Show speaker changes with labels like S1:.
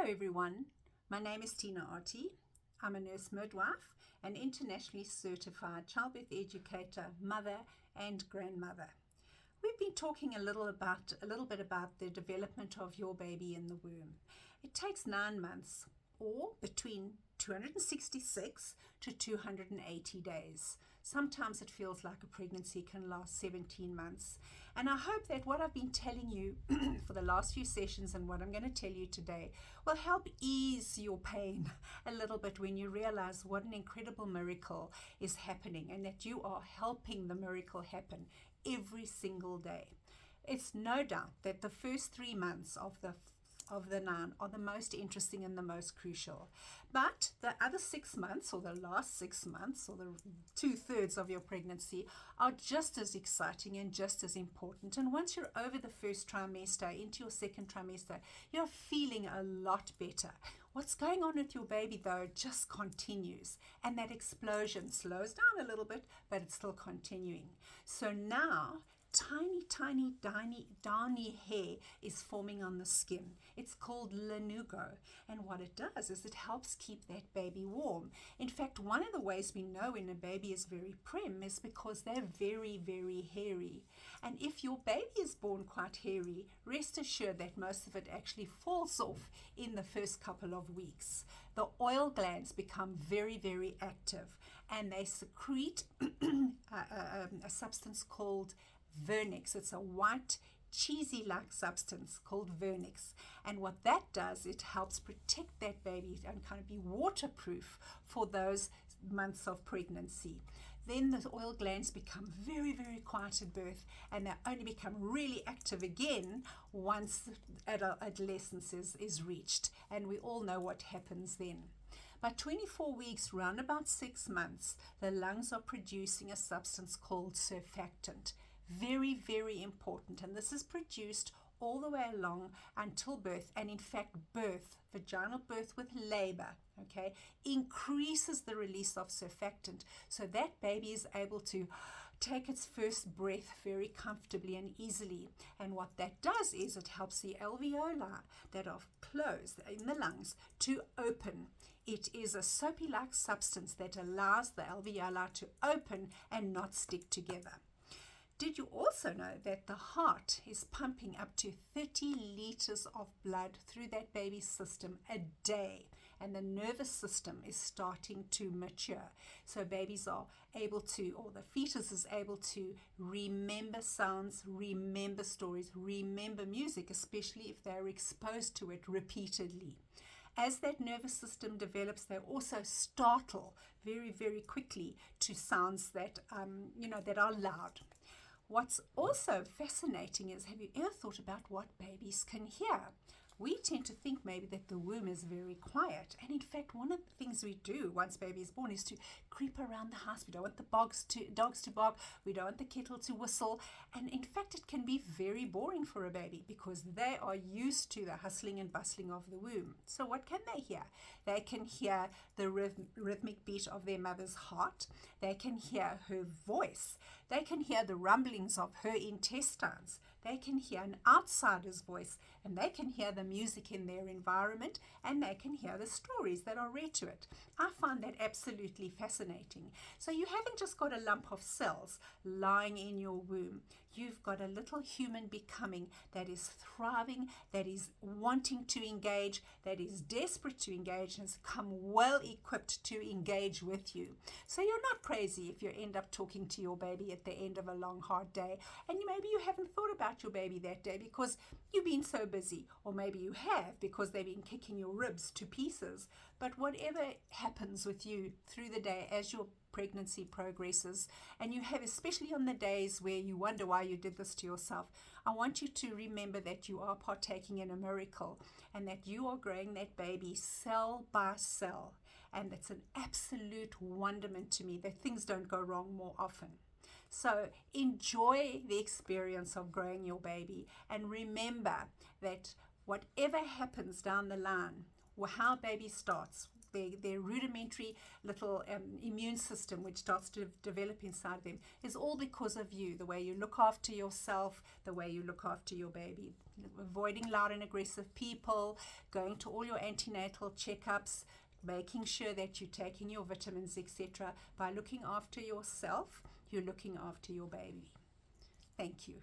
S1: Hello everyone, my name is Tina Artie. I'm a nurse midwife, an internationally certified childbirth educator, mother and grandmother. We've been talking a little bit about the development of your baby in the womb. It takes 9 months or between 266 to 280 days. Sometimes it feels like a pregnancy can last 17 months. And I hope that what I've been telling you for the last few sessions and what I'm going to tell you today will help ease your pain a little bit when you realize what an incredible miracle is happening and that you are helping the miracle happen every single day. It's no doubt that the first 3 months of the 9 are the most interesting and the most crucial. But the other 6 months, or the last 6 months, or the 2/3 of your pregnancy are just as exciting and just as important. And once you're over the first trimester, into your second trimester, you're feeling a lot better. What's going on with your baby, though, just continues. And that explosion slows down a little bit, but it's still continuing. So now, tiny, downy hair is forming on the skin. It's called lanugo. And what it does is it helps keep that baby warm. In fact, one of the ways we know when a baby is very prim is because they're very, very hairy. And if your baby is born quite hairy, rest assured that most of it actually falls off in the first couple of weeks. The oil glands become very, very active and they secrete a substance called vernix. It's a white, cheesy-like substance called vernix. And what that does, it helps protect that baby and kind of be waterproof for those months of pregnancy. Then the oil glands become very, very quiet at birth, and they only become really active again once adolescence is reached. And we all know what happens then. By 24 weeks, round about 6 months, the lungs are producing a substance called surfactant. Very, very important. And this is produced all the way along until birth. And in fact, birth, vaginal birth with labor, okay, increases the release of surfactant. So that baby is able to take its first breath very comfortably and easily. And what that does is it helps the alveoli that are closed in the lungs to open. It is a soapy-like substance that allows the alveoli to open and not stick together. Did you also know that the heart is pumping up to 30 liters of blood through that baby's system a day? And the nervous system is starting to mature. So babies are able to, or the fetus is able to remember sounds, remember stories, remember music, especially if they're exposed to it repeatedly. As that nervous system develops, they also startle very, very quickly to sounds that, that are loud. What's also fascinating is, have you ever thought about what babies can hear? We tend to think maybe that the womb is very quiet. And in fact, one of the things we do once baby is born is to creep around the house. We don't want the dogs to bark. We don't want the kettle to whistle. And in fact, it can be very boring for a baby because they are used to the hustling and bustling of the womb. So what can they hear? They can hear the rhythmic beat of their mother's heart. They can hear her voice. They can hear the rumblings of her intestines. They can hear an outsider's voice, and they can hear the music in their environment, and they can hear the stories that are read to it. I find that absolutely fascinating. So you haven't just got a lump of cells lying in your womb. You've got a little human becoming that is thriving, that is wanting to engage, that is desperate to engage, and has come well equipped to engage with you. So you're not crazy if you end up talking to your baby at the end of a long, hard day, and maybe you haven't thought about your baby that day because you've been so busy, or maybe you have because they've been kicking your ribs to pieces. But whatever happens with you through the day as your pregnancy progresses, and you have, especially on the days where you wonder why you did this to yourself, I want you to remember that you are partaking in a miracle and that you are growing that baby cell by cell. And it's an absolute wonderment to me that things don't go wrong more often. So enjoy the experience of growing your baby, and remember that whatever happens down the line, how baby starts, their rudimentary little immune system which starts to develop inside them is all because of you, the way you look after yourself, the way you look after your baby. avoiding loud and aggressive people, going to all your antenatal checkups, making sure that you're taking your vitamins, etc. By looking after yourself, you're looking after your baby. Thank you.